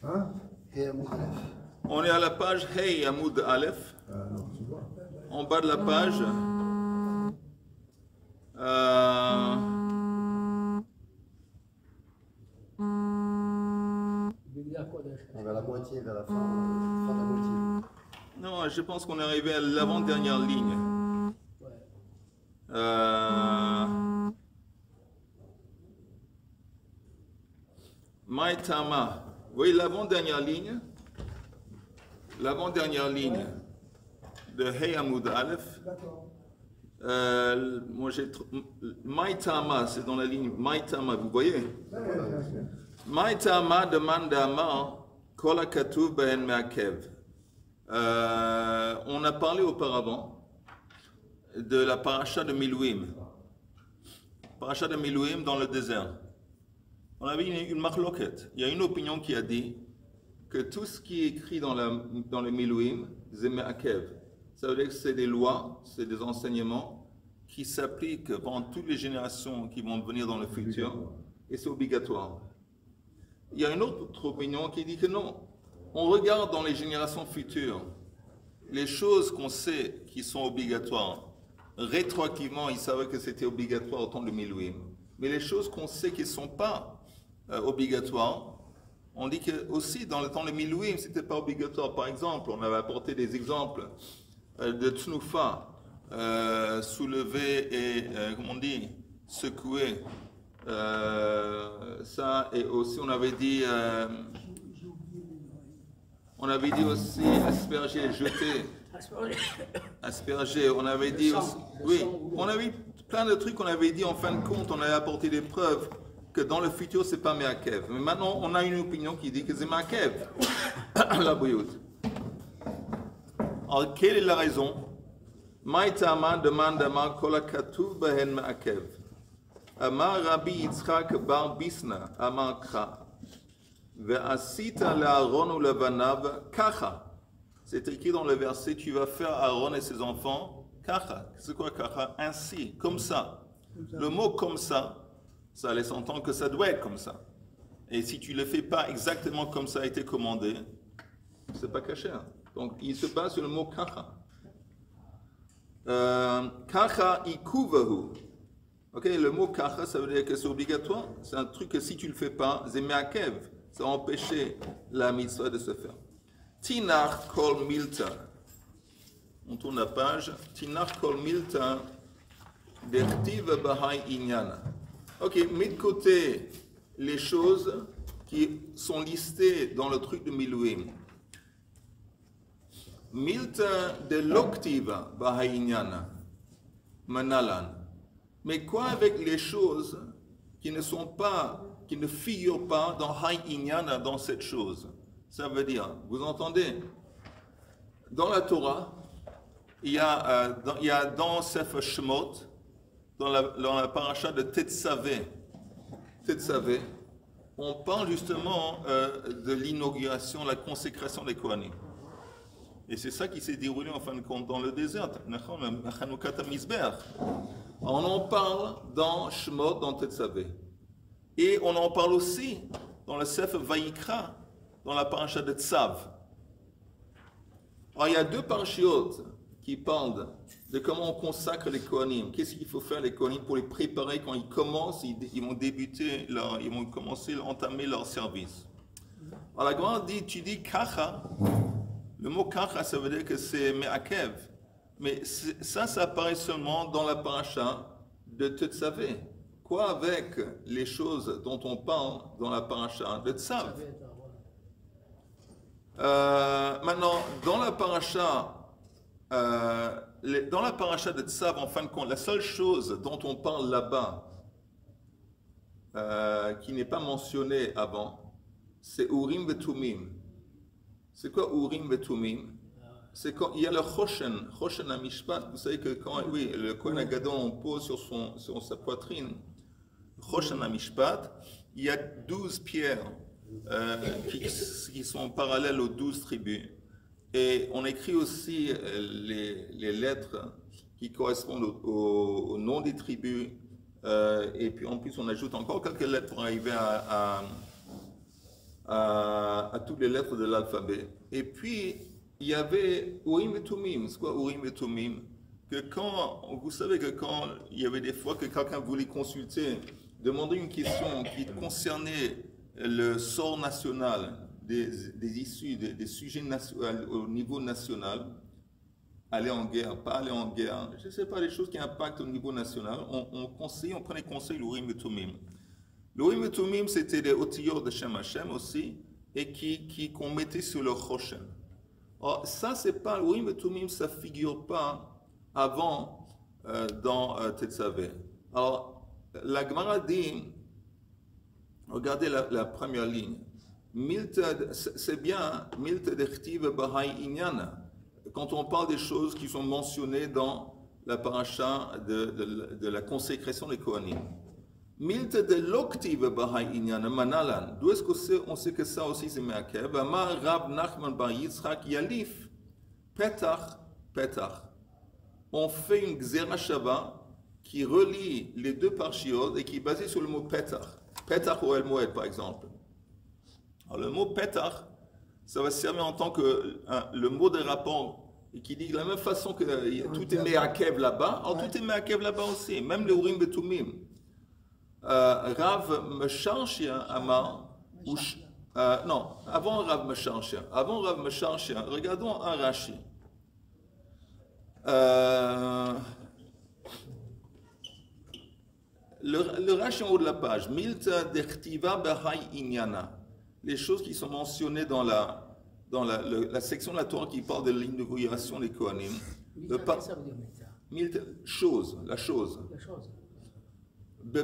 Hein? On est à la page Hey Amoud Aleph. Non, tu vois. En bas de la page. Vers la moitié, vers la fin de la moitié. Non, je pense qu'on est arrivé à l'avant-dernière ligne. Maïtama. Vous voyez l'avant-dernière ligne? L'avant-dernière ligne de Hey Amoud Aleph. Moi j'ai Maïtama, c'est dans la ligne Maïtama, vous voyez? Maïtama demande à Ma Kola Katuv Ben Meakev. On a parlé auparavant de la paracha de Milouim. Paracha de Milouim dans le désert. On avait une marloquette. Il y a une opinion qui a dit que tout ce qui est écrit dans le Milouim, c'est Meakev. Ça veut dire que c'est des lois, c'est des enseignements qui s'appliquent pendant toutes les générations qui vont venir dans le futur, et c'est obligatoire. Il y a une autre opinion qui dit que non. On regarde dans les générations futures, les choses qu'on sait qui sont obligatoires. Rétroactivement, ils savaient que c'était obligatoire au temps de Milouim. Mais les choses qu'on sait qui ne sont pas obligatoires, on dit que aussi dans le temps de Milouim, ce n'était pas obligatoire. Par exemple, on avait apporté des exemples de Tnoufa, soulever et, comment on dit, secouer. Ça, et aussi on avait dit aussi asperger, jeter, asperger, on avait dit aussi, oui, on avait plein de trucs qu'on avait dit en fin de compte, on avait apporté des preuves que dans le futur c'est pas Meakev. Mais maintenant on a une opinion qui dit que c'est Meakev, la bouilloute. Alors quelle est la raison? Maïtama demande à Ma Kola Katuv Behen Meakev. Amar Rabbi Yitzchak bar Bisna Amar Kra Ve'asita le'Aaron u'levanav kacha. C'est écrit dans le verset, tu vas faire Aaron et ses enfants kacha. C'est quoi kacha? Ainsi, comme ça. Le mot comme ça, ça laisse entendre que ça doit être comme ça. Et si tu ne le fais pas exactement comme ça a été commandé, c'est pas caché. Hein. Donc il se base sur le mot kacha. Kacha ikuvahu. Ok, le mot kacha, ça veut dire que c'est obligatoire. C'est un truc que si tu ne le fais pas, c'est meakev. Ça va empêcher la mitzvah de se faire. Tinach kol milta. On tourne la page. Tinach kol milta dertiv bahai inyana. Ok, mets de côté les choses qui sont listées dans le truc de Milouim. Milta de l'octiva bahai inyana. Manalan. Mais quoi avec les choses qui ne sont pas, qui ne figurent pas dans Hay Inyana, dans cette chose? Ça veut dire, vous entendez? Dans la Torah, il y a dans Sefer Shemot, dans la paracha de Tetzavé, on parle justement de l'inauguration, la consécration des Kohanim. Et c'est ça qui s'est déroulé en fin de compte dans le désert. On en parle dans Shemot, dans Tetzavé. Et on en parle aussi dans le Sefer Vayikra, dans la paracha de Tzav. Alors il y a deux parachiotes qui parlent de comment on consacre les Kohanim. Qu'est-ce qu'il faut faire les Kohanim pour les préparer quand ils commencent, ils vont débuter, ils vont commencer, entamer leur service. Alors la Gemara dit, tu dis kacha. Le mot kacha, ça veut dire que c'est me'akev. Mais ça apparaît seulement dans la paracha de Tetzavé. Quoi avec les choses dont on parle dans la paracha de Tzav? Maintenant, dans la paracha de Tzav, en fin de compte, la seule chose dont on parle là-bas, qui n'est pas mentionnée avant, c'est Urim Vetumim. C'est quoi Urim Vetumim? C'est quand il y a le Choshen HaMishpat. Vous savez que quand le Kohen Hagadol on pose sur sa poitrine Choshen HaMishpat, il y a 12 pierres qui sont parallèles aux 12 tribus. Et on écrit aussi les lettres qui correspondent au nom des tribus. Et puis en plus on ajoute encore quelques lettres pour arriver à toutes les lettres de l'alphabet. Et puis, il y avait Urim et Tumim. C'est quoi Urim et Tumim? Vous savez que quand il y avait des fois que quelqu'un voulait consulter, demander une question qui concernait le sort national, des issues, des sujets au niveau national, aller en guerre, pas aller en guerre, je ne sais pas, les choses qui impactent au niveau national, on prenait conseil l'Urim et Tumim. L'Urim et Tumim, c'était des otiyot de Shem Hashem aussi, et qu'on mettait sur le Choshen. Alors, ça, c'est pas, l'Urim et Tumim, ça ne figure pas avant dans Tetzavé. Alors, la Gemara dit, regardez la première ligne, c'est bien, Milta dechtiv Bahai Inyana, quand on parle des choses qui sont mentionnées dans la paracha de la consécration des Kohanim. Milta de l'oktiv Bahai Inyana Manalan, d'où est-ce qu'on sait que ça aussi c'est Meakev, Amar Rab Nachman Bar Yitzchak Yalif, Petach, Petach. On fait une Gzera Shava qui relie les deux parshiot et qui est basée sur le mot Petach. Petach ou El Moed, par exemple. Alors, le mot Petach, ça va servir en tant que le mot de rapport et qui dit de la même façon que tout est Meakev là-bas, alors tout est Meakev là-bas aussi, même le Urim Betumim. Rav Mesharshia Amar, non, avant Rav Mesharshia, regardons un Rashi. Le Rashi en haut de la page, Milta dechtiva Bahai Inyana, les choses qui sont mentionnées dans la section de la Torah qui parle de l'inauguration des Kohanim. Milta, chose, la chose.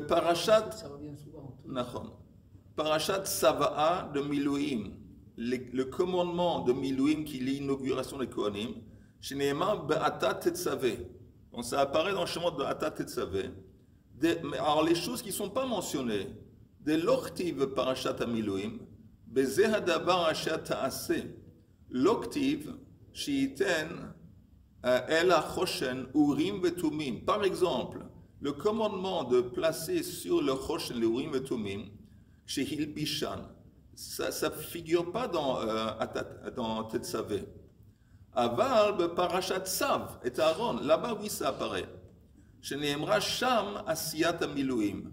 Parashat, Parashat Sava'a de Miluim, le commandement de Miluim qui est l'inauguration des Kohanim. Donc ça apparaît dans le chemin de Ata Tetzavé. Alors les choses qui ne sont pas mentionnées, de l'oktiv parashat amiluim, bezeh hadavar asher ta'aseh, l'oktiv sheiten el hachoshen urim vetumim. Par exemple, le commandement de placer sur le choshen le urim vetumim, chez Hilbishan, ça ne figure pas dans Tetzavé. Aval parashat Tzav et Aaron, là-bas oui ça apparaît. Sheneemra sham asiyat miluim.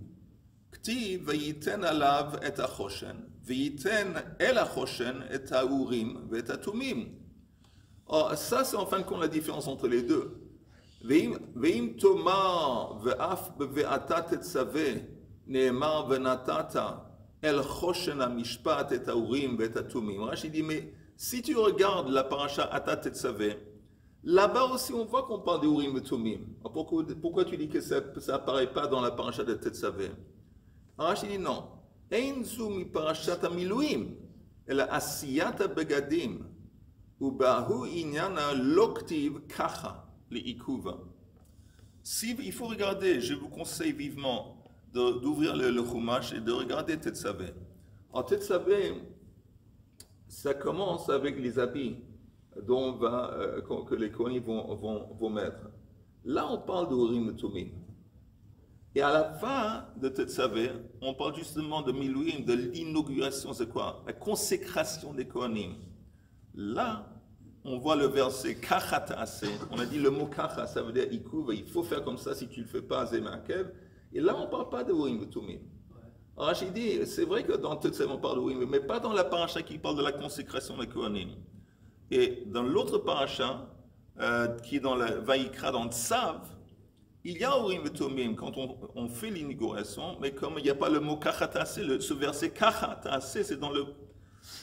Kti vayiten alav et achoshen, vayiten el achoshen et haurim et atumim. Ça c'est en fin de compte la différence entre les deux. Veim tomar ve'af beve'ata tetzaveh neemar venatata el choshen amishpat et haurim et atumim. Rashi dit mais si tu regardes la paracha Ata Tetzavé, là-bas aussi on voit qu'on parle de Urim et Tumim. Pourquoi tu dis que ça n'apparaît pas dans la paracha de Tetzavé? Rashi dit non. Ein zu mi parashat amiluim, ela asiyat begadim, ubahu inyana loktiv kacha liikuva. Si il faut regarder, je vous conseille vivement d'ouvrir le Chumash et de regarder Tetzavé. En Tetzavé, ça commence avec les habits que les Kohanim vont mettre. Là, on parle d'Urim et Tumim. Et à la fin de Tetzavé, on parle justement de Miluim, de l'inauguration, c'est quoi? La consécration des Kohanim. Là, on voit le verset Kacha Ta'aseh. On a dit le mot Kacha, ça veut dire Ikuv, il faut faire comme ça, si tu ne le fais pas, Zemakev. Et là, on ne parle pas de Urim et Tumim. Alors, j'ai dit, c'est vrai que dans Tetzavé, on parle de Urim, mais pas dans la paracha qui parle de la consécration des Kohanim. Et dans l'autre paracha, qui est dans la Vaïkra, dans Tzav, il y a Urim et Tumim quand on fait l'inauguration, mais comme il n'y a pas le mot Kacha Ta'aseh, ce verset Kacha Ta'aseh, c'est dans le...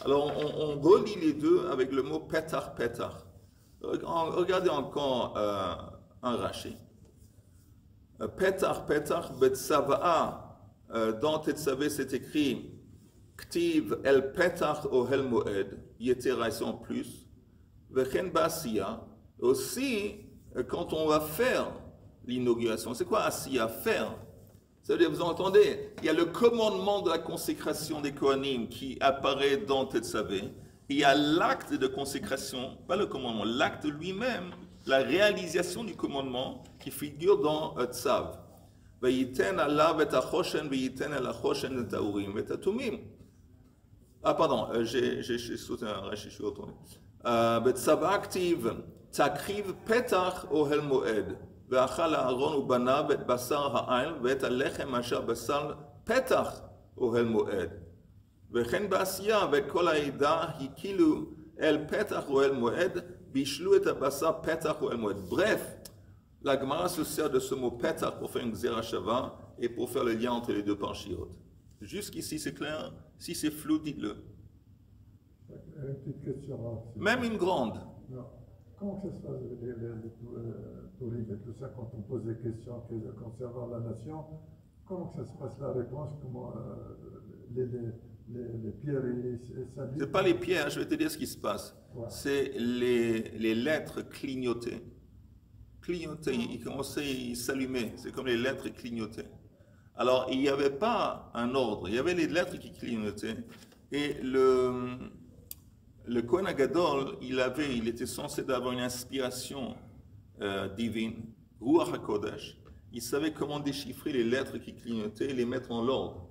Alors, on relie les deux avec le mot Petach, Petach. Regardez encore un Rashi. Petach, Petach, Betsava'a. Dans Tetzavé, c'est écrit Ktiv el Petach ohel moed, Yetera en plus, Vechen Basiya. Aussi, quand on va faire l'inauguration, c'est quoi Asiya? Faire. Ça veut dire, vous entendez, il y a le commandement de la consécration des Kohanim qui apparaît dans Tetzavé. Il y a l'acte de consécration, pas le commandement, l'acte lui-même, la réalisation du commandement qui figure dans Tzav. Vayiten alav et achoshen, vayiten el achoshen et haurim et atumim. Ah, pardon, j'ai sauté un rach, je suis retourné. בצוואה כתיב, תקריב פתח אוהל מועד, ואכל אהרון ובניו את בשר העיל ואת הלחם אשר בשר פתח אוהל מועד. וכן בעשייה ואת כל העדה הקילו אל פתח אוהל מועד, בישלו את הבשר פתח אוהל מועד. Bref, la Gemara se sert de ce mot pétach pour faire une xéra shava et pour faire le lien entre les deux parchiot. Jusqu'ici c'est clair, si c'est flou, dites-le. Une petite question. Même une grande. Non. Comment ça se passe avec les touristes et tout ça quand on pose des questions concernant la nation? Comment ça se passe la réponse? Comment les pierres et saluent? C'est pas les pierres, je vais te dire ce qui se passe. Ouais. C'est les lettres clignotées. Clignotaient, ils commençaient, ils s'allumaient. C'est comme les lettres clignotaient. Alors, il n'y avait pas un ordre. Il y avait les lettres qui clignotaient. Et le Kohen Agadol, il était censé avoir une inspiration divine, Ruach HaKodesh. Il savait comment déchiffrer les lettres qui clignotaient et les mettre en ordre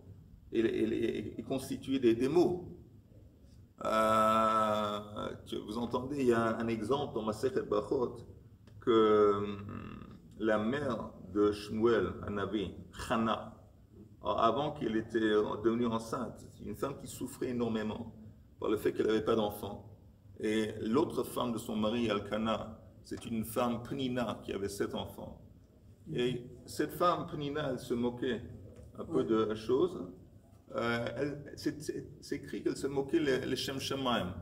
et constituer des mots. Vous entendez, il y a un exemple dans Masechet Brachot que la mère de Shmuel, Hanavi, Chana, avant qu'elle était devenue enceinte, c'est une femme qui souffrait énormément par le fait qu'elle n'avait pas d'enfant. Et l'autre femme de son mari, Elkana, c'est une femme Pnina qui avait 7 enfants. Et cette femme Pnina, elle se moquait un peu de la chose. C'est écrit qu'elle se moquait les Shem Shemaim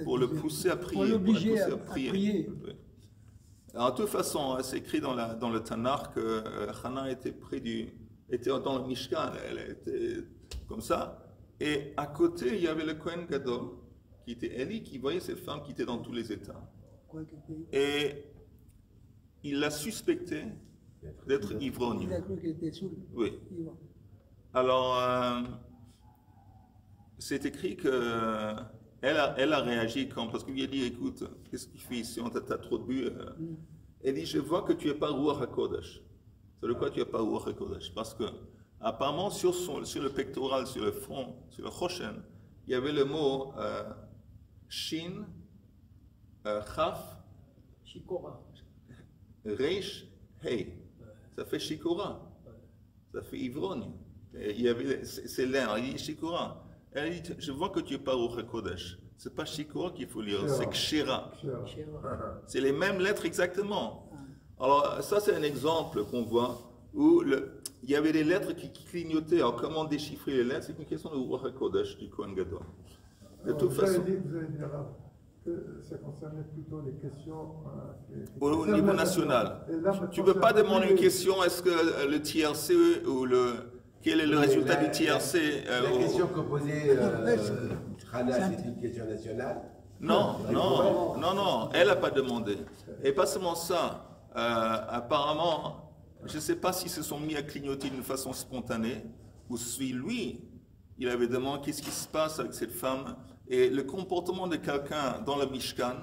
pour le pousser à prier. Pour l'obliger à prier. Alors, de toute façon, c'est écrit dans le Tanakh que Hana était dans le Mishkan, elle était comme ça. Et à côté, il y avait le Kohen Gadol, qui était Eli, qui voyait ces femmes qui étaient dans tous les états. Et il l'a suspecté d'être ivrogne. Il a cru qu'elle était saoule. Oui. Alors, c'est écrit que elle a réagi parce qu'il lui a dit, écoute, qu'est-ce que tu fais ici, t'as trop de bu. Elle dit, je vois que tu n'es pas Ruach HaKodesh. C'est de quoi tu n'es pas Ruach HaKodesh? Parce que apparemment, sur le pectoral, sur le front, sur le Choshen, il y avait le mot Shin, Chaf, Shikora, Reish, Hei. Ça fait Shikora. Ça fait ivrogne. Il y avait, c'est l'air, il dit Shikora. Elle dit, je vois que tu n'es pas Ruach HaKodesh. C'est pas Shikora qu'il faut lire, c'est Kshera. C'est les mêmes lettres exactement. Alors, ça, c'est un exemple qu'on voit où il y avait des lettres qui clignotaient. Alors, comment déchiffrer les lettres? C'est une question de Ruach HaKodesh du Kohen Gadol. De toute façon. Vous avez dit que ça concernait plutôt les questions au niveau national. Tu ne peux pas demander une question, est-ce que le TRC ou quel est le résultat du TRC La question que posait Hana, c'est une question nationale? Non, elle n'a pas demandé. Et pas seulement ça, apparemment, je ne sais pas s'ils se sont mis à clignoter d'une façon spontanée, ou si lui, il avait demandé qu'est-ce qui se passe avec cette femme, et le comportement de quelqu'un dans le Mishkan,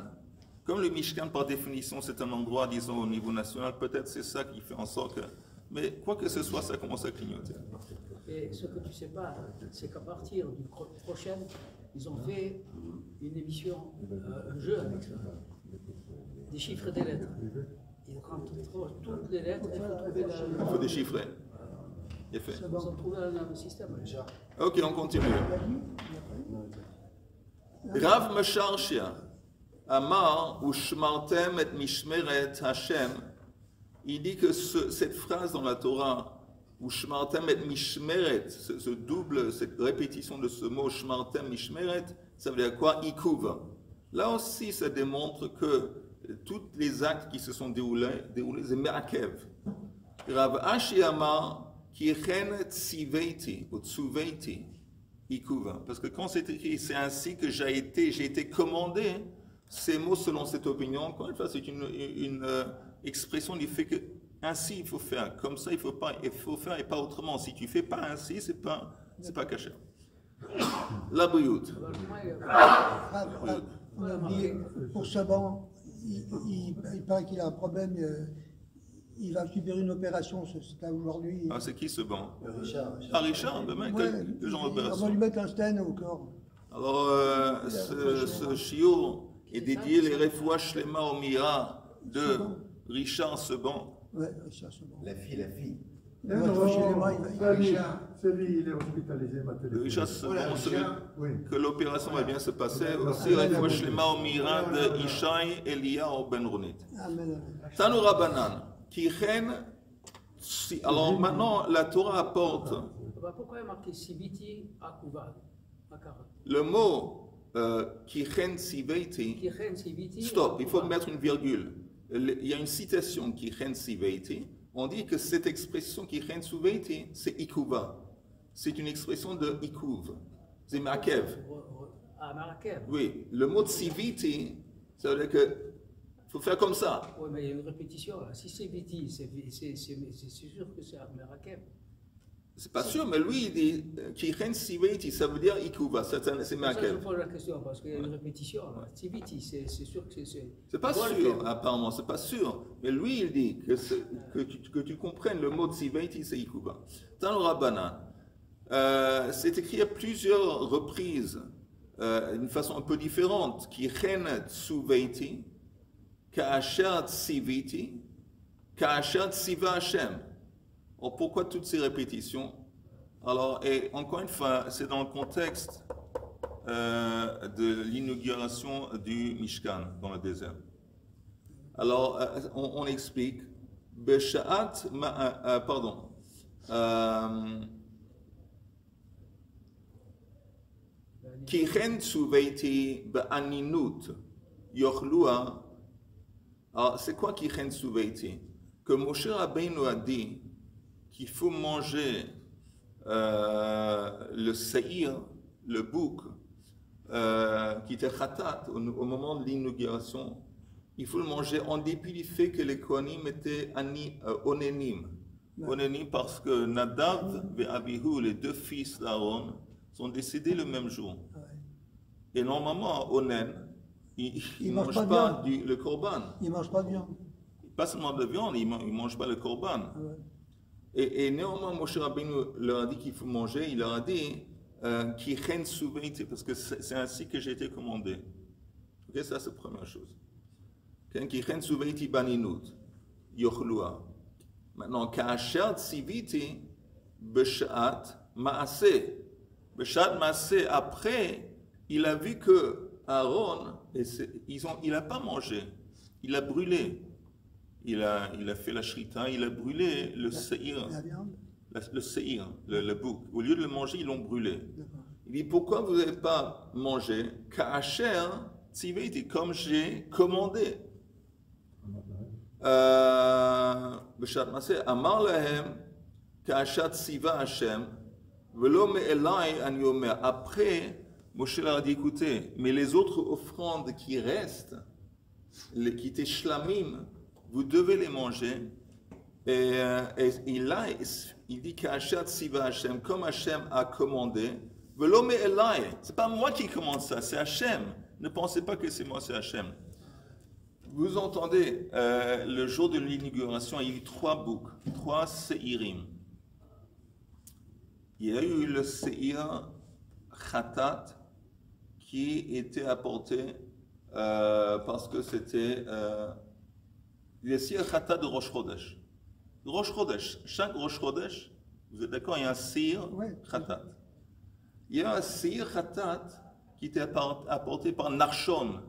comme le Mishkan par définition c'est un endroit, disons, au niveau national, peut-être c'est ça qui fait en sorte que... Mais quoi que ce soit, ça commence à clignoter. Et ce que tu ne sais pas, c'est qu'à partir du prochain, ils ont fait une émission, un jeu avec ça. Des chiffres et des lettres. Ils rentrent toutes les lettres, il faut trouver Il faut déchiffrer. Il est fait. Ils ont trouvé un système. Ok, on continue. Rav Mesharshia, Amar ou Shmartem et Mishmeret Hashem. Il dit que cette phrase dans la Torah, où Shmartem et Mishmeret, cette répétition de ce mot Shmartem Mishmeret, ça veut dire quoi? Ikuv. Là aussi, ça démontre que tous les actes qui se sont déroulés c'est Me'akev. Rav Ashi Amar, Kichen Tziveiti, ou Tzuveiti, Ikuv. Parce que quand c'est écrit, c'est ainsi que j'ai été commandé, ces mots selon cette opinion, encore une fois, c'est une expression du fait que ainsi il faut faire, comme ça il faut faire et pas autrement. Si tu fais pas ainsi, c'est pas caché. La brioute. On a oublié, pour ce banc, il paraît qu'il a un problème, il va subir une opération, c'est aujourd'hui. Ah, c'est qui ce banc? Richard. Ah, Richard, ben, quel genre On va d'opération? lui mettre un stent au corps. Alors, ce shiur est dédié les Refoua Shlema Omira de Richard Seban. Ouais, Richard Seban. La fille. Non, c'est lui, il est hospitalisé, ma De téléphone. Richard Seban, celui Oui. que l'opération va bien se passer. Aussi, Refoua Shlema Omira de Ishaï Eliyahu Ben Ronit. Amen. Tanu Rabbanan, qui règne. Alors maintenant, la Torah apporte Pourquoi il y a marqué Siviti Akuva Akara? le mot Kichen Siveiti. Kichen Siviti. Stop, il faut mettre une virgule. Il y a une citation Kichen Siveiti. On dit que cette expression Kichen Siveiti, c'est Ikuva. C'est une expression de Ikuv. C'est Makev. Ah, Marakev. Oui, le mot Siviti, ça veut dire que faut faire comme ça. Oui, mais il y a une répétition là. Si c'est Viti, c'est sûr que c'est Marakev. C'est pas sûr, mais lui, il dit Kichen Siveiti, ça veut dire Ikuva, c'est Ça, je Makev. pose la question parce qu'il y a une répétition là. Siviti, c'est sûr que c'est. C'est pas sûr, apparemment, c'est pas sûr. Mais lui, il dit que tu comprennes le mot Siveiti, c'est Ikuva. Dans le Rabbanan, c'est écrit à plusieurs reprises, d'une façon un peu différente. Kichen Tsuveiti, Ka'asher Tsiviti, Ka'asher Tsiva Hashem. Alors pourquoi toutes ces répétitions? Alors, et encore une fois, c'est dans le contexte de l'inauguration du Mishkan dans le désert. Alors, on explique, Besha'at, pardon, Kichen Tsuveiti Ba'aninut Yochlua. Alors, c'est quoi Kichen Tsuveiti? Que Moshe Rabbeinu a dit qu'il faut manger le seir, le bouc, qui était khatat au moment de l'inauguration. Il faut le manger en dépit du fait que les Kohanim étaient onénim. Onénim parce que Nadav et Abihu, les deux fils d'Aaron, sont décédés le même jour. Et normalement, Onen, il ne mange pas le korban. Il ne mange pas de viande. Pas seulement de viande, il ne mange pas le korban. Ouais. Et néanmoins, Moshe Rabbeinu leur a dit qu'il faut manger. Il leur a dit Kichen Suveiti, parce que c'est ainsi que j'ai été commandé. Ok, ça c'est la première chose. Kichen Suveiti Baninut Yochlua. Maintenant, Ka'asher Tsiviti Beshat Maaseh. Beshat Maaseh, après, il a vu que Aaron, il n'a pas mangé, il a brûlé. Il a fait la shrita, il a brûlé le seir, le seir, le bouc. Au lieu de le manger, ils l'ont brûlé. Il dit, pourquoi vous n'avez pas mangé Ka'asher Tziviti, comme j'ai commandé. Beshat Maseh, Amar lahem Ka'asher Tziva Hashem, velo me'elai an yomer. Après, Moshe leur a dit, écoutez, mais les autres offrandes qui restent, qui étaient shlamim, vous devez les manger. Et là, il dit qu'Hachat Siva Hashem, comme Hashem a commandé, Velo me'elai. C'est pas moi qui commande ça, c'est Hashem. Ne pensez pas que c'est moi, c'est Hashem. Vous entendez, le jour de l'inauguration, il y a eu 3 boucs, 3 seirim. Il y a eu le seir Khatat qui était apporté parce que c'était le seir Khatat de Rosh Chodesh. Rosh Chodesh, chaque Rosh Chodesh, vous êtes d'accord, il y a un seir Khatat. Il y a un seir Khatat qui était apporté par Narshon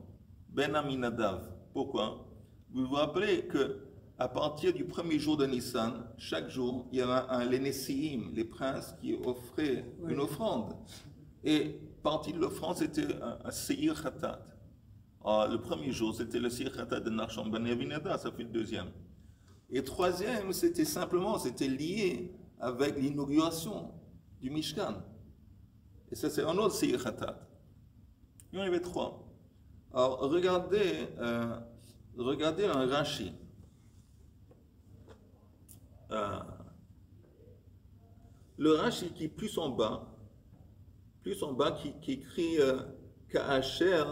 ben Aminadav. Pourquoi? Vous vous rappelez que à partir du premier jour de Nissan, chaque jour, il y avait les Nessiim, les princes qui offraient une offrande. Et partie de l'offrande, c'était un seir Khatat. Le premier jour, c'était le seir Khatat de Narshon ben Aminadav, ça fait le deuxième. Et troisième, c'était lié avec l'inauguration du Mishkan. Et ça, c'est un autre seir Khatat. Il y en avait 3. Alors, regardez un Rashi. Le Rashi qui est plus en bas, qui écrit Ka'asher.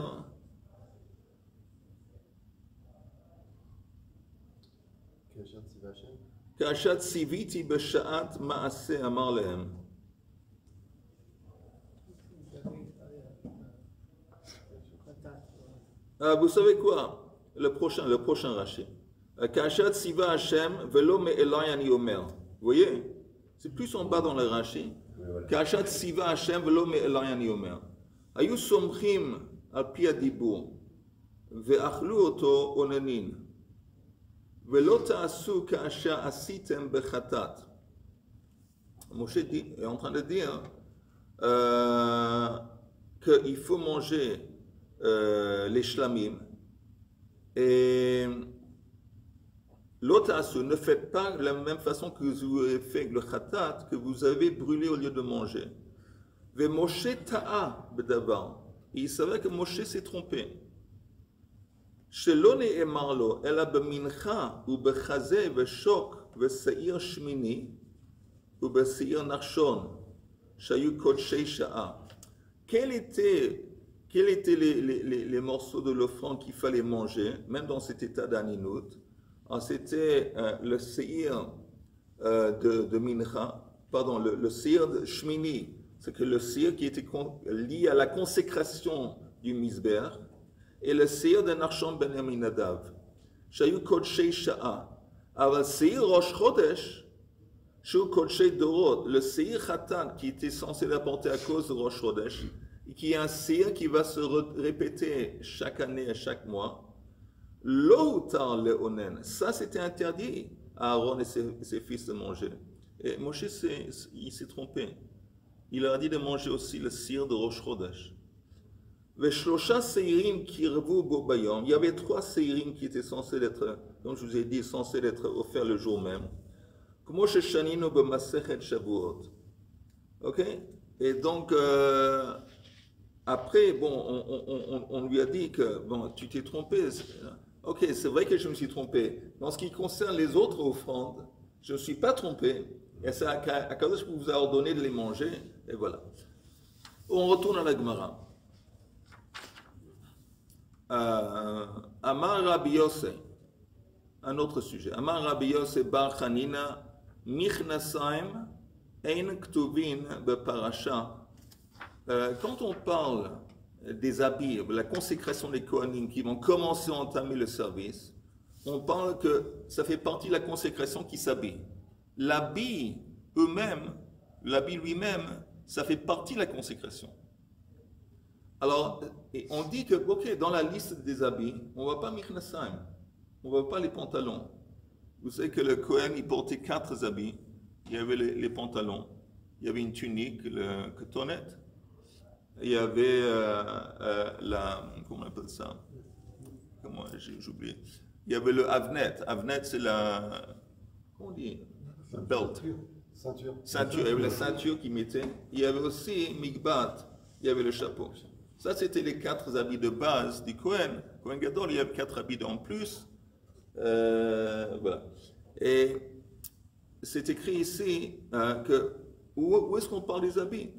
Ka'asher Tziviti B'sha'at Ma'aseh Amar Lehem. Vous savez quoi? Le prochain Rashi. Kashat Siva Hashem velo me'elai ani omer. Vous voyez? C'est plus en bas dans le Rashi. Kashat Siva Hashem velo me'elai ani omer. Ayu somchim al pi hadibur ve'achlu oto onanin velo ta'asu ka'asher asitem bechatat. Moshe est en train de dire qu'il faut manger les shlamim et l'autre ne faites pas de la même façon que vous avez fait le khatat que vous avez brûlé au lieu de manger. Ve Moshe ta'a bedavar. Il savait que Moshe s'est trompé. Shelo ne'emar lo ela bemincha u bechazeh veshok veseir shmini u beseir nachshon shayu kodshei sha'a. Quels étaient les morceaux de l'offrande qu'il fallait manger, même dans cet état d'aninut? C'était le seir de mincha, pardon, le seir de shmini, c'est que le seir qui était lié à la consécration du misber, et le seir de Nachshon ben Aminadav. Shayu kodshei sha'a. Aval seir rosh chodesh, shayu kodshei dorot, le seir khatan qui était censé l'apporter à cause de rosh chodesh, et qui est un seir qui va se répéter chaque année et chaque mois. L'autar le onen, ça c'était interdit à Aaron et ses fils de manger. Et Moshe il s'est trompé. Il a dit de manger aussi le seir de Rosh Chodesh. Veshlosha seirim kirvu bo bayom. Il y avait 3 seirim qui étaient censés être, comme je vous ai dit, censés être offerts le jour même. Kmo sheshaninu b'masechet Shavuot. Ok? Et donc après, bon, on lui a dit que bon, tu t'es trompé. Ok, c'est vrai que je me suis trompé. En ce qui concerne les autres offrandes, je ne me suis pas trompé. Et c'est Akadosh vous a ordonné de les manger. Et voilà. On retourne à la Gemara. Amar Rabbi Yosef. Un autre sujet. Amar Rabbi Yosef bar Chanina Michnasaim ein ktuvin beparasha. Quand on parle des habits, de la consécration des Kohanim qui vont commencer à entamer le service, on parle que ça fait partie de la consécration qui s'habille. L'habit eux-mêmes, l'habit lui-même, ça fait partie de la consécration. Alors, on dit que, ok, dans la liste des habits, on ne va pas Michnasaim, on ne va pas les pantalons. Vous savez que le Kohen, il portait 4 habits. Il y avait les pantalons, il y avait une tunique, le cotonnette, il y avait comment on appelle ça? Comment j'ai oublié? Il y avait le avnet. Avnet, c'est la, comment on dit? Belt. Ceinture. Ceinture. Il y avait la ceinture qu'il mettait. Il y avait aussi mikbat. Il y avait le chapeau. Ça, c'était les 4 habits de base du Kohen. Kohen Gadol, il y avait 4 habits en plus. Voilà. Et c'est écrit ici que où est-ce qu'on parle des habits?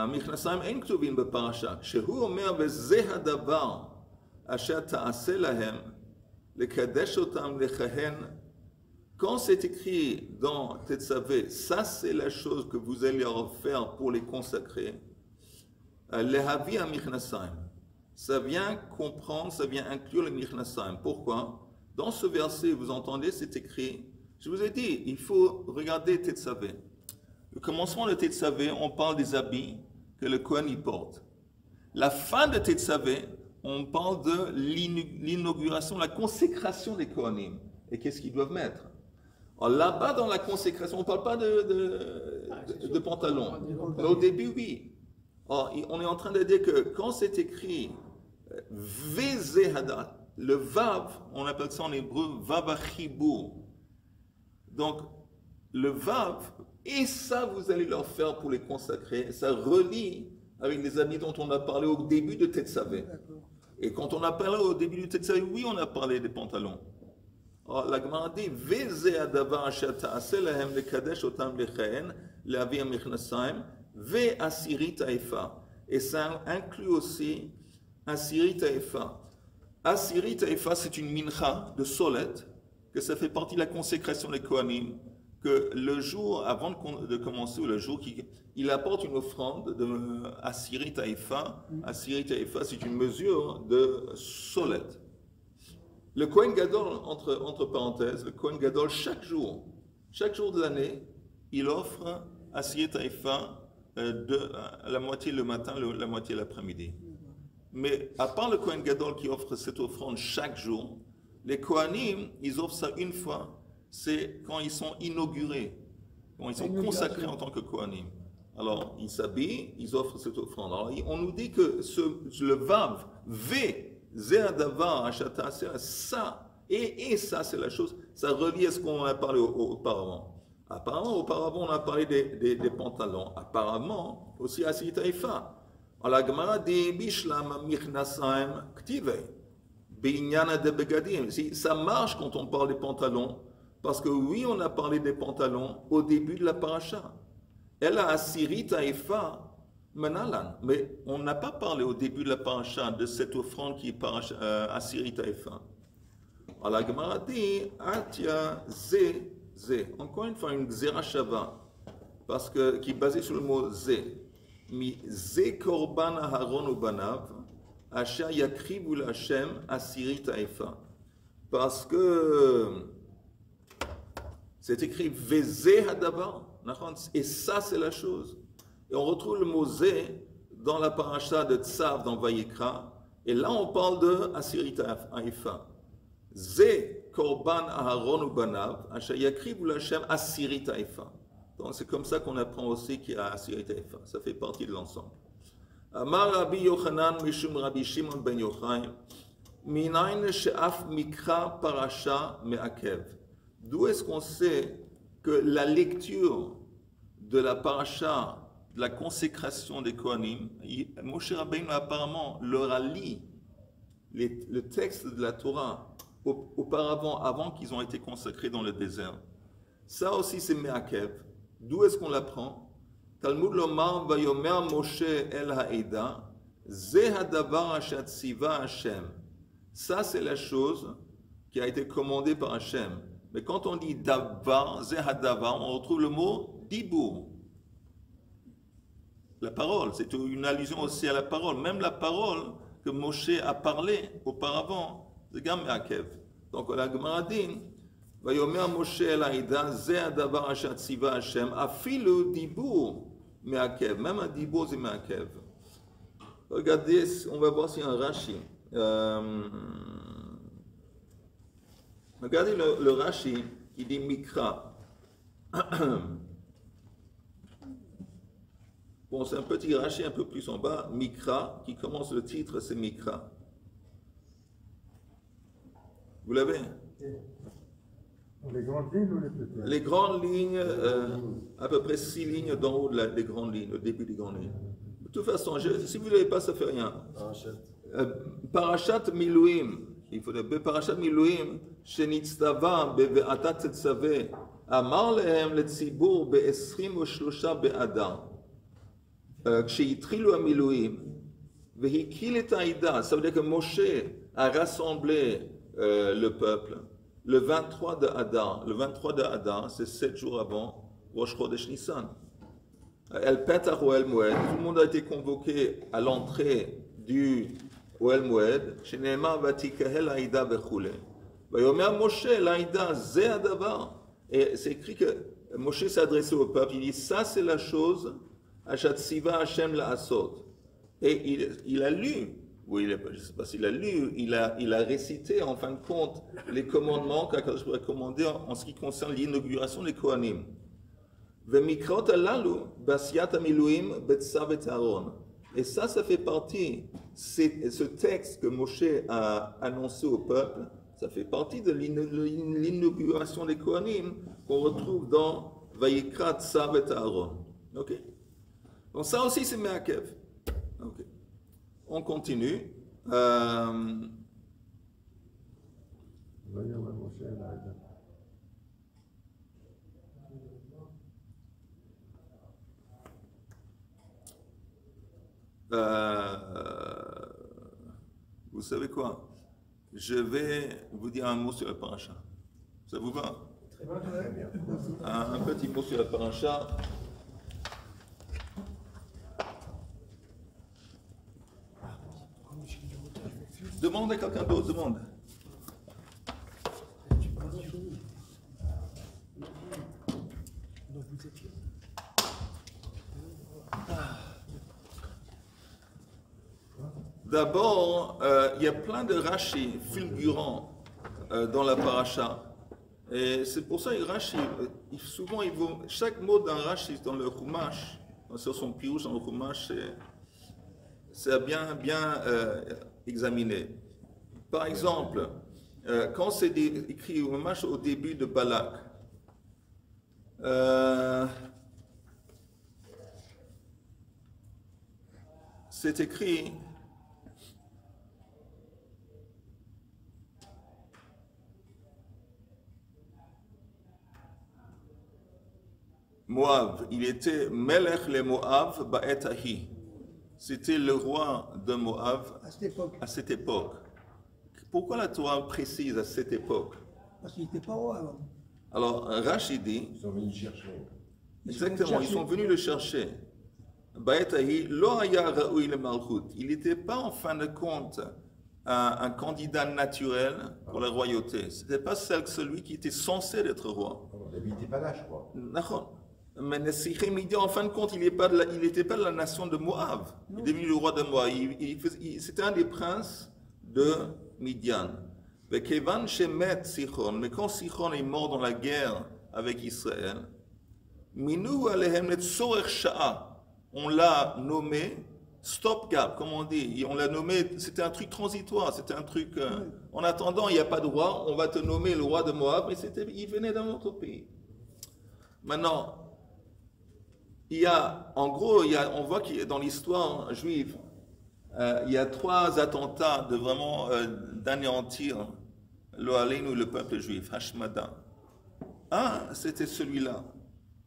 מכנסיים אין כתובים בפרשה. כשהוא אומר וזה הדבר אשר תעשה להם לקדש אותם לכהן, quand c'est écrit dans Tetzavé, ça c'est la chose que vous allez leur faire pour les consacrer, lehavi à Michnasayim, ça vient comprendre, ça vient inclure le Michnasayim. Pourquoi? Dans ce verset, vous entendez, c'est écrit, je vous ai dit, il faut regarder Tetzavé. Le commencement de Tetzavé, on parle des habits que le Kohen y porte. La fin de Tetzavé, on parle de l'inauguration, la consécration des Kohanim. Et qu'est-ce qu'ils doivent mettre? Alors là-bas, dans la consécration, on ne parle pas de pantalon. Mais au début, oui. Alors, on est en train de dire que quand c'est écrit Vezehada, le Vav, on appelle ça en hébreu Vavachibur. Donc, le Vav, et ça, vous allez leur faire pour les consacrer. Ça relie avec les habits dont on a parlé au début de Tetzavé. Et quand on a parlé au début de Tetzavé, oui, on a parlé des pantalons. Alors, la Gemara dit Veze adavar asher ta'aseh lahem lekadesh otam lechaen lehavi hamichnasaim ve asirit haefa. Et ça inclut aussi asirit haefa. Asirit haefa, c'est une mincha de solette, que ça fait partie de la consécration des Kohanim. que le jour, avant de commencer, ou le jour il apporte une offrande à Siri Taïfa. À Siri Taïfa, c'est une mesure de solette. Le Kohen Gadol, entre parenthèses, le Kohen Gadol, chaque jour de l'année, il offre à Siri Taïfa la moitié le matin, la moitié l'après-midi. Mais à part le Kohen Gadol qui offre cette offrande chaque jour, les Kohanim, ils offrent ça une fois, c'est quand ils sont inaugurés, quand ils sont consacrés en tant que Kohanim. Alors, ils s'habillent, ils offrent cette offrande. Alors, on nous dit que le Vav, V, Zéadavar, Achata, ça, et ça, c'est la chose, ça relie à ce qu'on a parlé auparavant. Auparavant, on a parlé des pantalons. Apparemment, aussi à Siri Taïfa. La Gemara dit Bishlam Michnasaim Ktive. Binyana de Begadim. Ça marche quand on parle des pantalons, parce que oui, on a parlé des pantalons au début de la paracha. Elle a Siri Taïfa Menalan. Mais on n'a pas parlé au début de la paracha de cette offrande qui est à Siri Taïfa. La Gemara dit Atia Ze. Encore une fois, une Xerashava, parce que qui est basée sur le mot Ze. Mi Ze Korban Aharon Ubanav, Asher Yakribu Hashem Asiri Taïfa. Parce que c'est écrit Veze Hadavar, et ça c'est la chose. Et on retrouve le mot Ze dans la paracha de Tsav dans Vayikra, et là on parle de Asiri Taïfa. Ze Korban Aharon Ubanav, Asher Yakribu Hashem Asiri Taïfa. Donc c'est comme ça qu'on apprend aussi qu'il y a Asiri Taïfa. Ça fait partie de l'ensemble. Amar Rabbi Yochanan Mishum Rabbi Shimon ben Yochai, Minayin she'af mikra parasha me'akev. D'où est-ce qu'on sait que la lecture de la paracha, de la consécration des Kohanim, Moshe Rabbeinu apparemment leur a lu le texte de la Torah auparavant, avant qu'ils ont été consacrés dans le désert. Ça aussi c'est me'akev. D'où est-ce qu'on l'apprend? Talmud lomar vayomer Moshe el ha'eda, ze hadavar asher tziva Hashem. Ça, c'est la chose qui a été commandée par Hashem. Mais quand on dit davar, ze hadavar, on retrouve le mot dibur. La parole, c'est une allusion aussi à la parole. Même la parole que Moshe a parlé auparavant, c'est gam me'akev. Donc la Gemara dit, Vayomer Moshe el ha'eda, ze hadavar asher tziva Hashem, afilu dibur. Me'akev, même un dibo c'est me'akev. Regardez, on va voir s'il y a un Rashi. Regardez le Rashi qui dit Mikra. Bon, c'est un petit Rashi un peu plus en bas, Mikra, qui commence le titre, c'est Mikra. Vous l'avez? Les grandes lignes ou les petites? Les grandes lignes, à peu près 6 lignes d'en haut des grandes lignes, au début des grandes lignes. De toute façon, si vous ne l'avez pas, ça ne fait rien. Parashat Miluim, il faut dire Parashat Miluim, Shenitztava beve'atat tetzaveh, amar lehem letzibur be'esrim u'shlosha be'adar. Ksheyitrilu ha'miluim, vehikil et ha'ida, ça veut dire que Moshe a rassemblé le peuple le 23 de Adar. Le 23 de Adar, c'est 7 jours avant Rosh Chodesh Nissan. El Petach Oel Moed, tout le monde a été convoqué à l'entrée du Oel Moed. Sheneemar Vatikahel Aïda Bechule. Vayomer Moshe l'Aïda Ze Adavar. Et c'est écrit que Moshe s'est adressé au peuple. Il dit ça c'est la chose. Achat Siva Hashem la Asot. Et il a lu. Oui, je ne sais pas s'il a lu, il a récité en fin de compte les commandements qu'Akadosh Baruch Hu a commandés en ce qui concerne l'inauguration des Kohanim. Et ça fait partie, ce texte que Moshe a annoncé au peuple, ça fait partie de l'inauguration des Kohanim qu'on retrouve dans Vayikra Tzav et Aaron. Ok? Donc ça aussi c'est Me'akev. Ok. On continue. Vous savez quoi? Je vais vous dire un mot sur la paracha. Ça vous va? Très bien. Un petit mot sur la paracha. Demande à quelqu'un d'autre, demande. D'abord, il y a plein de rachis fulgurants dans la paracha. Et c'est pour ça que Rashi, souvent, chaque mot d'un Rashi dans le Chumash, sur son pirouche dans le Chumash, c'est bien examiné. Par exemple, quand c'est écrit au Chumash au début de Balak, c'est écrit Moab, il était Melech le Moab ba'et ahi. C'était le roi de Moab à cette époque. Pourquoi la Torah précise à cette époque? Parce qu'il n'était pas roi avant. Alors, Rashi dit, Ils sont venus chercher. exactement, ils sont venus le chercher. Ba'et ahi, lo haya ra'ui le malchut. Il n'était pas en fin de compte un candidat naturel pour la royauté. Ce n'était pas celui qui était censé être roi. Il n'habitait pas là, je crois. D'accord. Mais Nessichim, il dit en fin de compte, il n'était pas de la nation de Moab. Il est devenu le roi de Moab. C'était un des princes de Midian. Mais quand Sichon est mort dans la guerre avec Israël, on l'a nommé stopgap, comme on dit. On l'a nommé, c'était un truc transitoire, c'était un truc. En attendant, il n'y a pas de roi, on va te nommer le roi de Moab, mais il venait d'un autre pays. Maintenant, on voit qu'il y a dans l'histoire juive, il y a 3 attentats de vraiment d'anéantir le peuple juif, Hashmada. Un, c'était celui-là.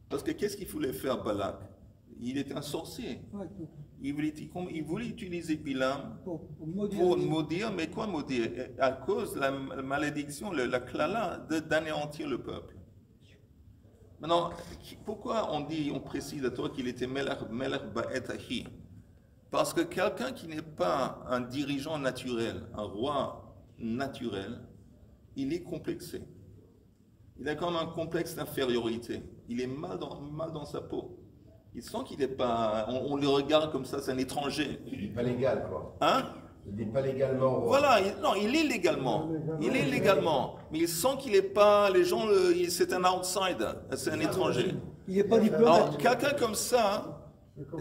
Parce que qu'est-ce qu'il voulait faire Balak? Il était un sorcier. Il voulait utiliser Bilam pour maudire, mais quoi maudire? À cause de la malédiction, la klala d'anéantir le peuple. Maintenant, pourquoi on précise à toi qu'il était Melech ba'et ahi? Parce que quelqu'un qui n'est pas un dirigeant naturel, un roi naturel, il est complexé. Il a quand même un complexe d'infériorité. Il est mal dans sa peau. Il sent qu'il n'est pas... On le regarde comme ça, c'est un étranger. Il n'est pas légal, quoi. Hein? Il n'est pas légalement roi. Voilà, il est légalement. Il est légalement. Mais il sent qu'il n'est pas... Les gens, c'est un outsider. C'est un étranger. Il n'est pas Alors, diplomate. quelqu'un comme ça,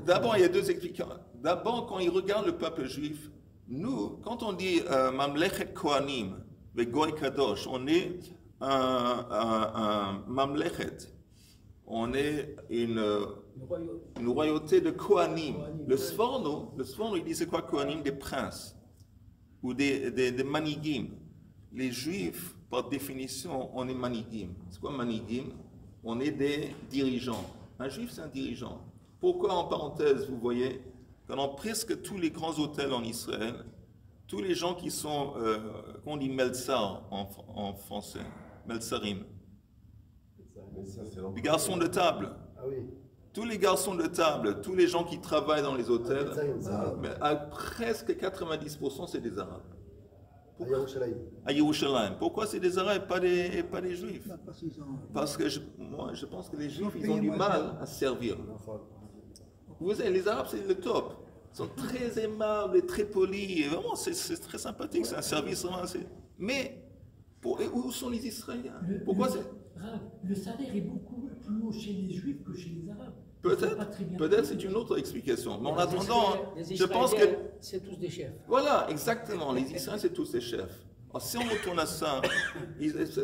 d'abord, il y a 2 explications. D'abord, quand il regarde le peuple juif, nous, quand on dit Mamlechet Kohanim, Vegoy Kadosh, on est un Mamlechet. On est une royauté de Kohanim. Le Sforno, il dit c'est quoi Kohanim? Des princes ou des manigim. Les Juifs, par définition, on est manigim. C'est quoi manigim? On est des dirigeants. Un Juif, c'est un dirigeant. Pourquoi, en parenthèse, vous voyez, que dans presque tous les grands hôtels en Israël, tous les gens qui sont, qu'on dit Meltsar en français, Meltsarim, les garçons de table. Ah oui. Tous les garçons de table, tous les gens qui travaillent dans les hôtels, mais à presque 90%, c'est des Arabes. À Yerushalayim. À Yerushalayim. Pourquoi c'est des Arabes et pas des Juifs? Parce que moi, je pense que les Juifs, ils ont du mal à servir. Vous savez, les Arabes, c'est le top. Ils sont très aimables et très polis. Et vraiment, c'est très sympathique. C'est un service vraiment assez... Mais, où sont les Israéliens? Pourquoi c'est... Le salaire est beaucoup plus haut chez les Juifs que chez les Arabes. Peut-être c'est une autre explication. Mais en attendant, je pense que... C'est tous des chefs. Voilà, exactement. Les Israéliens, c'est tous des chefs. Alors, si on retourne à ça,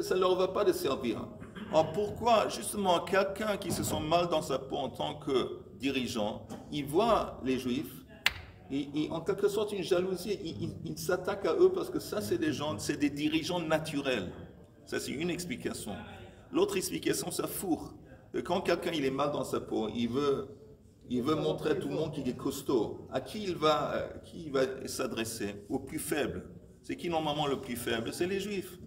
ça ne leur va pas de servir. Alors pourquoi, justement, quelqu'un qui se sent mal dans sa peau en tant que dirigeant, il voit les Juifs, en quelque sorte une jalousie, il s'attaque à eux parce que ça, c'est des gens, c'est des dirigeants naturels. Ça, c'est une explication. L'autre explication, ça fourre. Quand quelqu'un il est mal dans sa peau, il veut montrer à tout le monde qu'il est costaud. À qui il va s'adresser? Au plus faible. C'est qui normalement le plus faible? C'est les Juifs.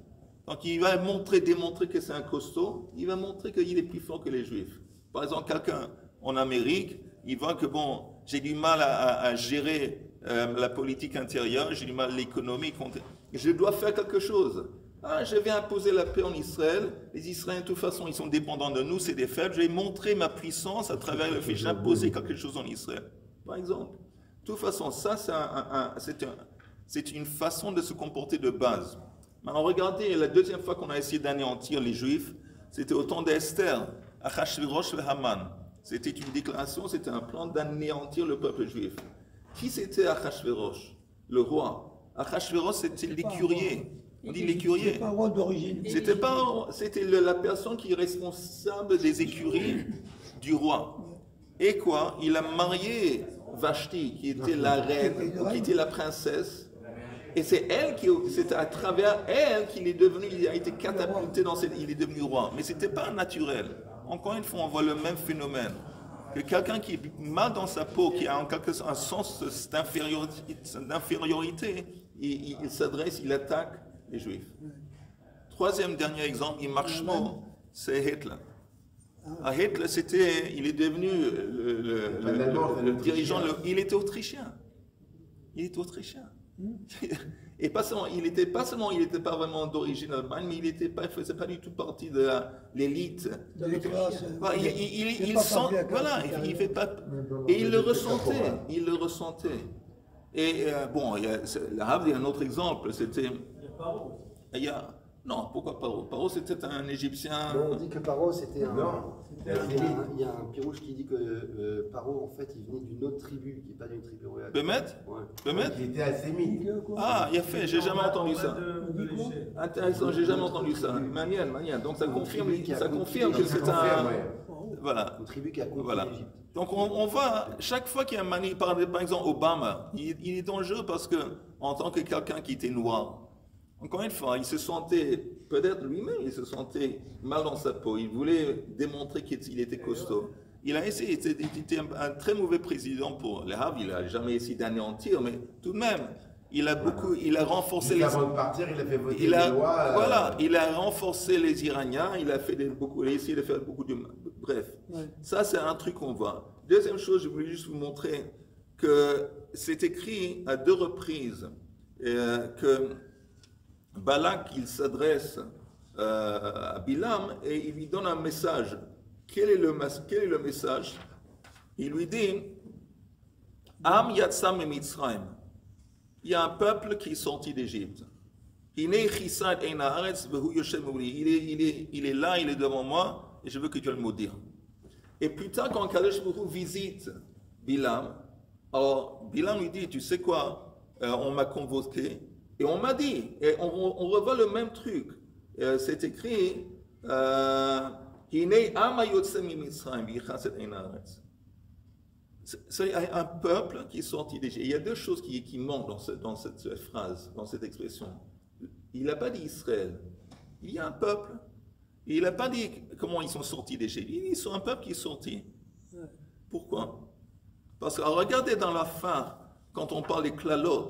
Donc il va démontrer que c'est un costaud, il va montrer qu'il est plus fort que les Juifs. Par exemple, quelqu'un en Amérique, il voit que bon, j'ai du mal à gérer la politique intérieure, j'ai du mal à l'économie, je dois faire quelque chose. Ah, je vais imposer la paix en Israël, les Israéliens de toute façon ils sont dépendants de nous, c'est des faibles, je vais montrer ma puissance à travers le fait d'imposer quelque chose en Israël, par exemple. De toute façon, ça c'est une façon de se comporter de base. Maintenant, regardez, la deuxième fois qu'on a essayé d'anéantir les Juifs, c'était au temps d'Esther, Achashverosh et Haman. C'était une déclaration, c'était un plan d'anéantir le peuple juif. Qui c'était Achashverosh? Le roi. Achashverosh, c'était l'écurier. On dit l'écurier. C'était pas un roi d'origine. C'était la personne qui est responsable des écuries du roi. Et quoi? Il a marié Vashti, qui était la reine, qui était la princesse. Et c'est à travers elle qu'il est devenu, il a été catapulté il est devenu roi. Mais c'était pas naturel. Encore une fois, on voit le même phénomène. Que quelqu'un qui est mal dans sa peau, qui a en quelque sorte un sens d'infériorité, il s'adresse, il attaque les Juifs. Troisième, dernier exemple, c'est Hitler. Hitler, il est devenu le dirigeant, il était autrichien. Il était autrichien. Et pas seulement, il n'était pas vraiment d'origine allemande, mais il ne faisait pas du tout partie de l'élite. Et il le ressentait. Et bon, il y a un autre exemple, c'était... Non, pourquoi Paro? Paro, c'était un Égyptien... Non, on dit que Paro, c'était un... Non, il y a un Pirouche qui dit que Paro, en fait, il venait d'une autre tribu, qui n'est pas d'une tribu royale. Bemet? Ouais. Bemet? il était assémite. Ah, il a fait, j'ai jamais entendu ça. Intéressant, j'ai jamais entendu ça. Manienne. Donc ça confirme que c'est un... Voilà. Une tribu qui a conquis l'Égypte. Donc on voit, chaque fois qu'il y a un mani, par exemple Obama, il est dangereux parce que, en tant que quelqu'un qui était noir, encore une fois, il se sentait, peut-être lui-même, il se sentait mal dans sa peau. Il voulait démontrer qu'il était costaud. Il a essayé, il était un très mauvais président pour les Havres. Il n'a jamais essayé d'anéantir, mais tout de même, il a renforcé les... Avant de partir, il a fait voter des lois... Voilà, il a renforcé les Iraniens, il a essayé de faire beaucoup de... Bref, ça c'est un truc qu'on voit. Deuxième chose, je voulais juste vous montrer que c'est écrit à 2 reprises que Balak, il s'adresse à Bilam et il lui donne un message. Quel est le message? Il lui dit Am Yatsam et Mitzrayim. Il y a un peuple qui est sorti d'Égypte. Il est là, il est devant moi, et je veux que tu le maudire. Et plus tard, quand Kadosh Baruch Hu visite Bilam, alors Bilam lui dit, tu sais quoi, on m'a convoqué, et on m'a dit, et on revoit le même truc. C'est écrit, c'est un peuple qui est sorti d'Égypte. Il y a 2 choses qui manquent dans cette phrase, dans cette expression. Il n'a pas dit Israël. Il y a un peuple. Et il n'a pas dit comment ils sont sortis d'Égypte. Ils sont un peuple qui est sorti. Pourquoi? Parce que regardez dans la fin, quand on parle des klalot,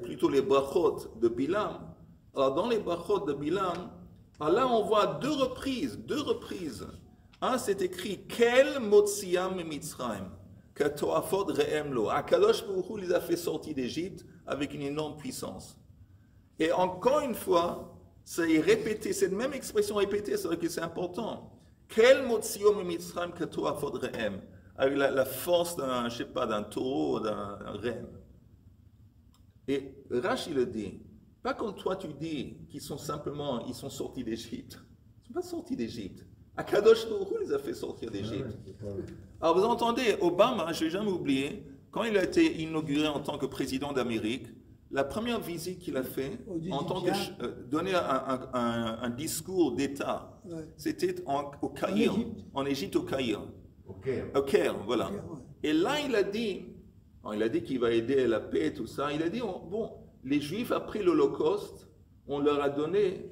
plutôt les brachot de Bilam. Alors dans les brachot de Bilam, là on voit 2 reprises. Un, c'est écrit Kel Motziam Mitzrayim. Katoafod Re'emlo. Akadosh Baruch Hu les a fait sortir d'Égypte avec une énorme puissance. Et encore une fois, c'est répété, cette même expression répétée, c'est vrai que c'est important. Quel Motziam Mitzrayim Katoafod Re'em, avec la force d'un taureau, d'un renne. Et Rashi le dit, pas comme toi tu dis qu'ils sont sortis d'Égypte. Ils ne sont pas sortis d'Égypte. Akadosh Baruch Hu les a fait sortir d'Égypte. Alors vous entendez, Obama, je ne vais jamais oublier, quand il a été inauguré en tant que président d'Amérique, la première visite qu'il a fait, en tant que donner un discours d'État, c'était au Caire, en Égypte, au Caire. Au Caire, voilà. Et là, il a dit qu'il va aider la paix et tout ça. Il a dit, bon, les Juifs, après l'Holocauste, on leur a donné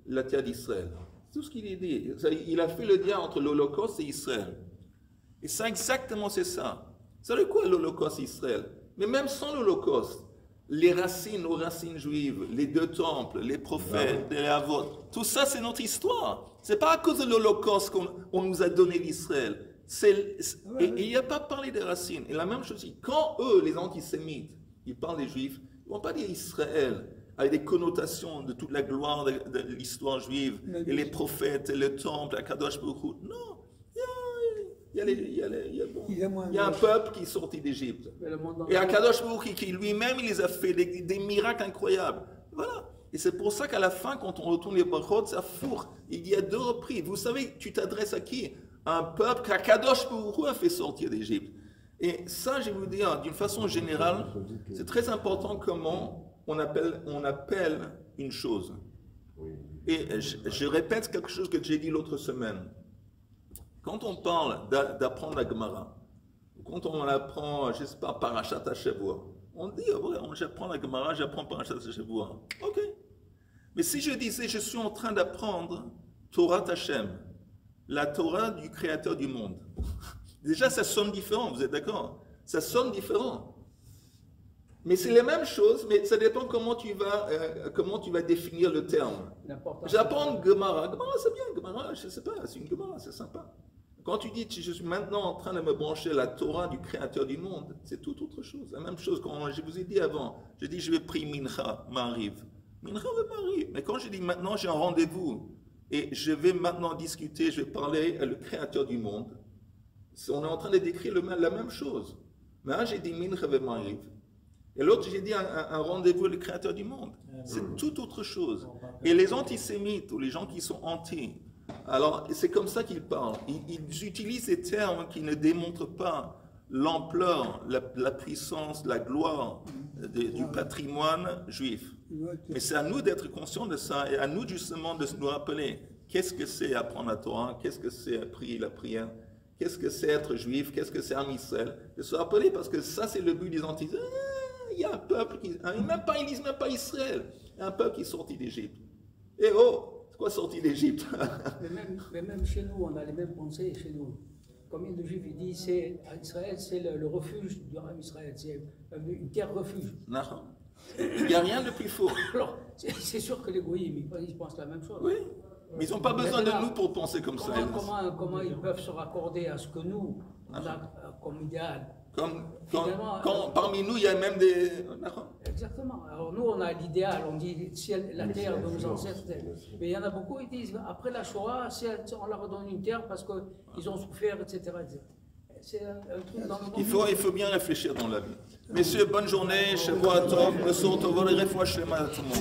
la terre d'Israël. C'est tout ce qu'il a dit. Il a fait le lien entre l'Holocauste et Israël. Et ça, exactement, c'est ça. Vous savez quoi l'Holocauste Israël? Mais même sans l'Holocauste, les racines, nos racines juives, les deux temples, les prophètes, les avots, tout ça c'est notre histoire. C'est pas à cause de l'Holocauste qu'on nous a donné l'Israël. Et il n'y a pas parlé des racines. Et la même chose, quand eux, les antisémites, ils parlent des juifs, ils ne vont pas dire Israël avec des connotations de toute la gloire de l'histoire juive, et les prophètes, et le temple, la Kadosh Baruch Hu. Non, il y a un peuple qui est sorti d'Égypte. Et Akadosh Baruch Hu, qui lui-même, il les a fait des miracles incroyables. Voilà. Et c'est pour ça qu'à la fin, quand on retourne les brachot, ça fourre. Il y a 2 reprises. Vous savez, tu t'adresses à qui? À un peuple qu'Akadosh Baruch Hu a fait sortir d'Égypte. Et ça, je vais vous dire, d'une façon générale, c'est très important comment on appelle une chose. Et je répète quelque chose que j'ai dit l'autre semaine. Quand on parle d'apprendre la Gemara, quand on apprend, je ne sais pas, Parashat HaShavua, on dit, ouais, j'apprends la Gemara, j'apprends Parashat HaShavua. Ok. Mais si je disais, je suis en train d'apprendre Torah Hashem, la Torah du Créateur du monde, déjà ça sonne différent, vous êtes d'accord? Ça sonne différent. Mais c'est la même chose, mais ça dépend comment tu vas définir le terme. J'apprends Gemara. Gemara, c'est bien, Gemara, je ne sais pas, c'est une Gemara, c'est sympa. Quand tu dis, je suis maintenant en train de me brancher la Torah du Créateur du monde, c'est tout autre chose. La même chose, quand je vous ai dit avant, je dis, je vais prier Mincha, m'arrive. Mincha m'arrive. Mais quand je dis maintenant, j'ai un rendez-vous, et je vais maintenant discuter, je vais parler à le Créateur du monde, on est en train de décrire la même chose. Mais un, j'ai dit Mincha m'arrive. Et l'autre, j'ai dit un rendez-vous avec le Créateur du monde. C'est tout autre chose. Et les antisémites, ou les gens qui sont anti, alors c'est comme ça qu'ils parlent. Ils utilisent ces termes qui ne démontrent pas l'ampleur, la puissance, la gloire du patrimoine juif. Mais c'est à nous d'être conscients de ça et à nous justement de nous rappeler qu'est-ce que c'est apprendre la Torah, qu'est-ce que c'est prier la prière, qu'est-ce que c'est être juif, qu'est-ce que c'est Am Israël. De se rappeler parce que ça c'est le but des antisémites. Il y a un peuple qui... ils disent même pas Israël. Il y a un peuple qui est sorti d'Égypte. Et oh, c'est quoi sorti d'Égypte? mais même chez nous, on a les mêmes pensées chez nous. Combien de Juifs ils disent Israël, c'est le refuge du Ram Israël, c'est une terre refuge. Non. Il n'y a rien de plus faux. Alors, c'est sûr que les goyim, ils pensent la même chose. Oui, mais ils n'ont pas besoin de nous pour penser comme ça. Comment ils peuvent se raccorder à ce que nous, on a comme idéal? Parmi nous, il y a même des... Exactement. Alors nous, on a l'idéal, on dit la terre de nos ancêtres. Mais il y en a beaucoup qui disent, après la Shoah, on leur redonne une terre parce qu'ils ont souffert, etc. C'est un truc dans le monde. Il faut bien réfléchir dans la vie. Messieurs, bonne journée. Chez vous à Tom. Le soir, on va les refouacher à tout le monde.